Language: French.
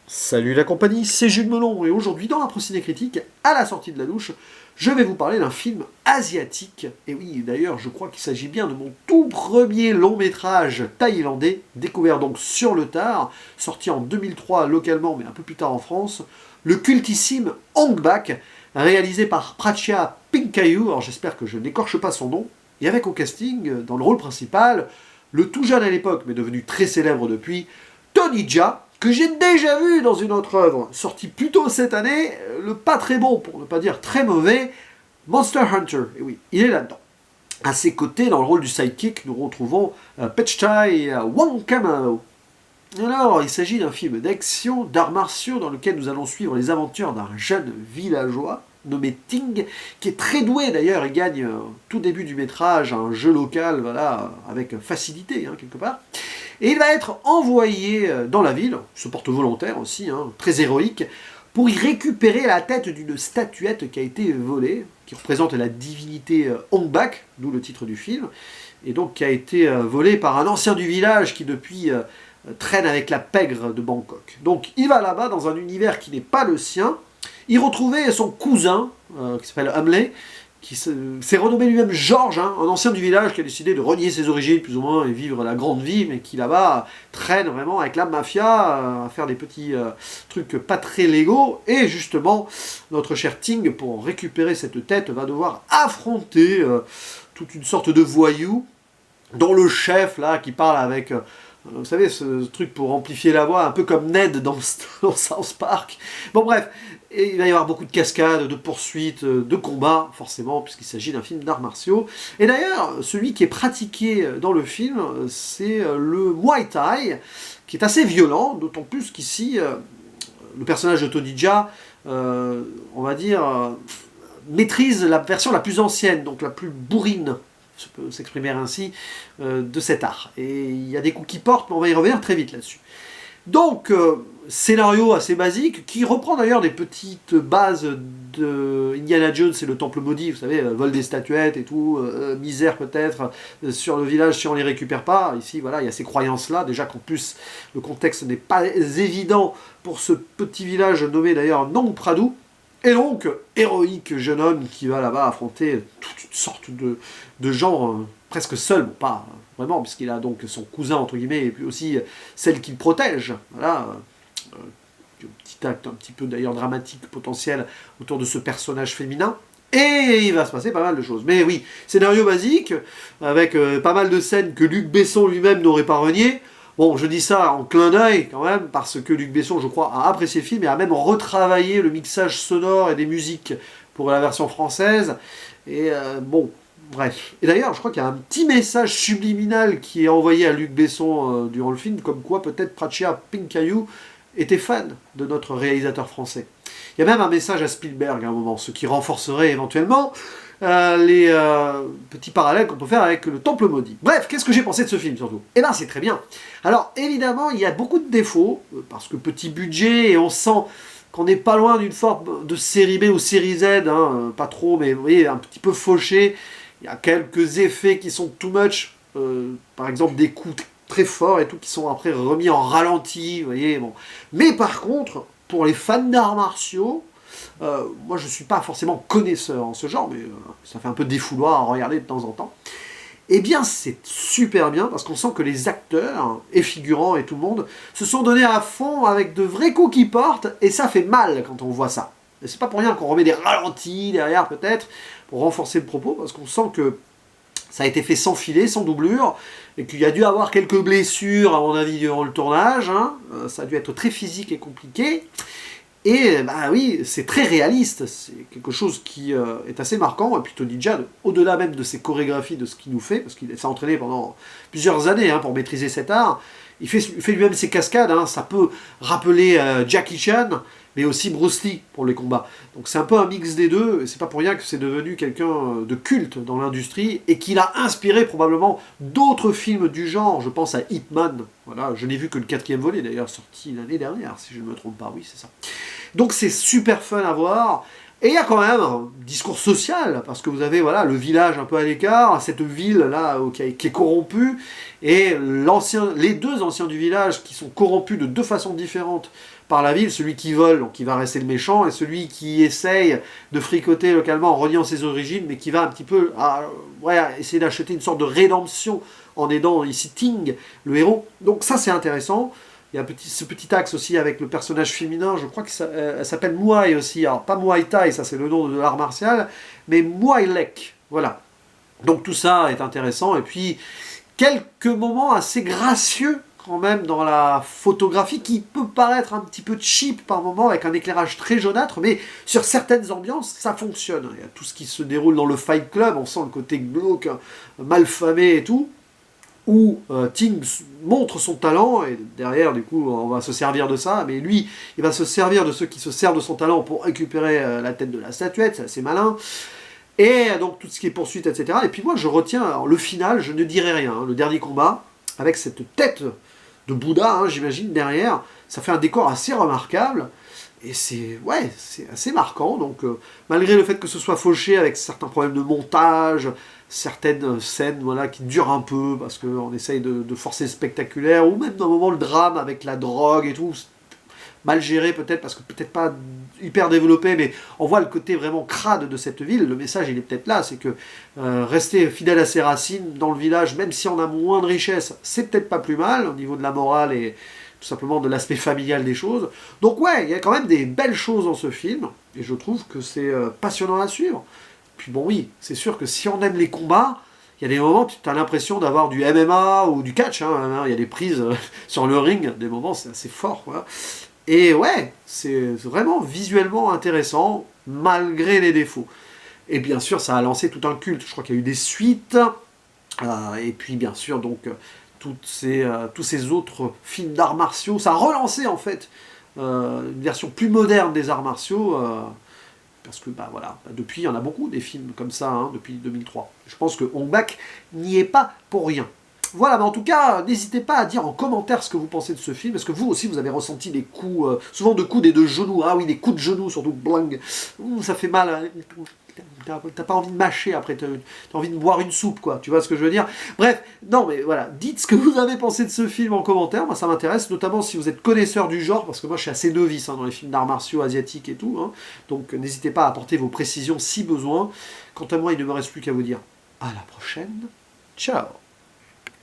Salut la compagnie, c'est Jules Melon et aujourd'hui dans la Ciné Critique, à la sortie de la douche, je vais vous parler d'un film asiatique. Et oui, d'ailleurs, je crois qu'il s'agit bien de mon tout premier long métrage thaïlandais, découvert donc sur le tard, sorti en 2003 localement mais un peu plus tard en France, le cultissime Ong Bak, réalisé par Prachya Pinkayu, alors j'espère que je n'écorche pas son nom, et avec au casting, dans le rôle principal, le tout jeune à l'époque mais devenu très célèbre depuis, Tony Jaa, que j'ai déjà vu dans une autre œuvre, sortie plus tôt cette année, le pas très bon, pour ne pas dire très mauvais, Monster Hunter. Et oui, il est là-dedans. À ses côtés, dans le rôle du sidekick, nous retrouvons Pechtai Wongkamao. Alors, il s'agit d'un film d'action, d'arts martiaux, dans lequel nous allons suivre les aventures d'un jeune villageois nommé Ting, qui est très doué d'ailleurs, il gagne tout début du métrage un jeu local, voilà, avec facilité, quelque part. Et il va être envoyé dans la ville, se porte volontaire aussi, très héroïque, pour y récupérer la tête d'une statuette qui a été volée, qui représente la divinité Ong Bak, d'où le titre du film, et donc qui a été volée par un ancien du village qui depuis traîne avec la pègre de Bangkok. Donc il va là-bas dans un univers qui n'est pas le sien, y retrouver son cousin, qui s'appelle Hamlet, qui s'est renommé lui-même Georges, un ancien du village qui a décidé de renier ses origines plus ou moins et vivre la grande vie, mais qui là-bas traîne vraiment avec la mafia, à faire des petits trucs pas très légaux. Et justement, notre cher Ting, pour récupérer cette tête, va devoir affronter toute une sorte de voyou, dont le chef là qui parle avec... vous savez, ce truc pour amplifier la voix, un peu comme Ned dans South Park. Bon bref, et il va y avoir beaucoup de cascades, de poursuites, de combats, forcément, puisqu'il s'agit d'un film d'arts martiaux. Et d'ailleurs, celui qui est pratiqué dans le film, c'est le Muay Thai, qui est assez violent, d'autant plus qu'ici, le personnage de Tony Jaa, on va dire, maîtrise la version la plus ancienne, donc la plus bourrine, je peux s'exprimer ainsi, de cet art. Et il y a des coups qui portent, mais on va y revenir très vite là-dessus. Donc, scénario assez basique, qui reprend d'ailleurs des petites bases de Indiana Jones et le Temple Maudit, vous savez, vol des statuettes et tout, misère peut-être sur le village si on ne les récupère pas. Ici, voilà, il y a ces croyances-là, déjà qu'en plus, le contexte n'est pas évident pour ce petit village nommé d'ailleurs Nong Pradou. Et donc, héroïque jeune homme qui va là-bas affronter toute une sorte de gens presque seul, bon, pas vraiment, puisqu'il a donc son cousin, entre guillemets, et puis aussi celle qu'il protège. Voilà, petit acte un petit peu d'ailleurs dramatique, potentiel, autour de ce personnage féminin. Et il va se passer pas mal de choses. Mais oui, scénario basique, avec pas mal de scènes que Luc Besson lui-même n'aurait pas renié. Bon, je dis ça en clin d'œil quand même, parce que Luc Besson, je crois, a apprécié le film et a même retravaillé le mixage sonore et des musiques pour la version française. Et bon, bref. Et d'ailleurs, je crois qu'il y a un petit message subliminal qui est envoyé à Luc Besson durant le film, comme quoi peut-être Prachya Pinkayu était fan de notre réalisateur français. Il y a même un message à Spielberg à un moment, ce qui renforcerait éventuellement les petits parallèles qu'on peut faire avec le Temple Maudit. Bref, qu'est-ce que j'ai pensé de ce film surtout? Eh bien, c'est très bien. Alors, évidemment, il y a beaucoup de défauts, parce que petit budget, et on sent qu'on n'est pas loin d'une forme de série B ou série Z, pas trop, mais vous voyez, un petit peu fauché. Il y a quelques effets qui sont too much, par exemple des coups très forts et tout, qui sont après remis en ralenti, vous voyez, bon. Mais par contre, pour les fans d'arts martiaux, moi je ne suis pas forcément connaisseur en ce genre, mais ça fait un peu défouloir à regarder de temps en temps. Eh bien c'est super bien, parce qu'on sent que les acteurs, et figurants et tout le monde, se sont donnés à fond avec de vrais coups qui portent, et ça fait mal quand on voit ça. Et c'est pas pour rien qu'on remet des ralentis derrière peut-être, pour renforcer le propos, parce qu'on sent que ça a été fait sans filet, sans doublure, et qu'il y a dû avoir quelques blessures, à mon avis, durant le tournage. Ça a dû être très physique et compliqué. Et bah oui, c'est très réaliste, c'est quelque chose qui est assez marquant. Et puis Tony Jaa, au-delà même de ses chorégraphies, de ce qu'il nous fait, parce qu'il s'est entraîné pendant plusieurs années pour maîtriser cet art, il fait lui-même ses cascades, ça peut rappeler Jackie Chan, mais aussi Bruce Lee pour les combats. Donc c'est un peu un mix des deux, et c'est pas pour rien que c'est devenu quelqu'un de culte dans l'industrie, et qu'il a inspiré probablement d'autres films du genre. Je pense à Ip Man, voilà, je n'ai vu que le 4e volet d'ailleurs, sorti l'année dernière, si je ne me trompe pas, oui c'est ça. Donc c'est super fun à voir. Et il y a quand même un discours social, parce que vous avez voilà, le village un peu à l'écart, cette ville-là qui est corrompue, et les deux anciens du village qui sont corrompus de deux façons différentes par la ville, celui qui vole, donc qui va rester le méchant, et celui qui essaye de fricoter localement en reniant ses origines, mais qui va un petit peu essayer d'acheter une sorte de rédemption en aidant ici Ting, le héros. Donc ça c'est intéressant. Il y a ce petit axe aussi avec le personnage féminin, je crois qu'elle s'appelle Muay aussi. Alors, pas Muay Thai, ça c'est le nom de l'art martial, mais Muay Lek. Voilà. Donc tout ça est intéressant. Et puis, quelques moments assez gracieux quand même dans la photographie qui peut paraître un petit peu cheap par moment avec un éclairage très jaunâtre, mais sur certaines ambiances, ça fonctionne. Il y a tout ce qui se déroule dans le Fight Club, on sent le côté glauque, malfamé et tout, où Ting montre son talent, et derrière, du coup, on va se servir de ça, mais lui, il va se servir de ceux qui se servent de son talent pour récupérer la tête de la statuette, c'est assez malin, et donc tout ce qui est poursuite, etc. Et puis moi, je retiens, alors, le final, je ne dirai rien, hein, le dernier combat, avec cette tête de Bouddha, hein, j'imagine, derrière, ça fait un décor assez remarquable, et c'est assez marquant, donc malgré le fait que ce soit fauché avec certains problèmes de montage, certaines scènes voilà, qui durent un peu, parce qu'on essaye de forcer le spectaculaire, ou même dans un moment le drame avec la drogue et tout, mal géré peut-être, parce que peut-être pas hyper développé, mais on voit le côté vraiment crade de cette ville, le message il est peut-être là, c'est que rester fidèle à ses racines dans le village, même si on a moins de richesse, c'est peut-être pas plus mal, au niveau de la morale et tout simplement de l'aspect familial des choses. Donc ouais, il y a quand même des belles choses dans ce film, et je trouve que c'est passionnant à suivre. Puis bon oui, c'est sûr que si on aime les combats, il y a des moments où tu as l'impression d'avoir du MMA ou du catch, hein, il y a des prises sur le ring, des moments c'est assez fort, quoi. Et ouais, c'est vraiment visuellement intéressant, malgré les défauts. Et bien sûr, ça a lancé tout un culte, je crois qu'il y a eu des suites, et puis bien sûr, donc, tous ces autres films d'arts martiaux, ça a relancé en fait une version plus moderne des arts martiaux, parce que depuis il y en a beaucoup des films comme ça, hein, depuis 2003. Je pense que Hong Bak n'y est pas pour rien. Voilà, mais en tout cas, n'hésitez pas à dire en commentaire ce que vous pensez de ce film, parce que vous aussi vous avez ressenti des coups, souvent de coups et de genoux, ah oui, des coups de genoux, surtout bling, ça fait mal, hein. T'as pas envie de mâcher après, t'as envie de boire une soupe, quoi, tu vois ce que je veux dire. Bref, non mais voilà, dites ce que vous avez pensé de ce film en commentaire, moi ça m'intéresse, notamment si vous êtes connaisseur du genre, parce que moi je suis assez novice dans les films d'arts martiaux asiatiques et tout, hein, donc n'hésitez pas à apporter vos précisions si besoin. Quant à moi, il ne me reste plus qu'à vous dire à la prochaine, ciao.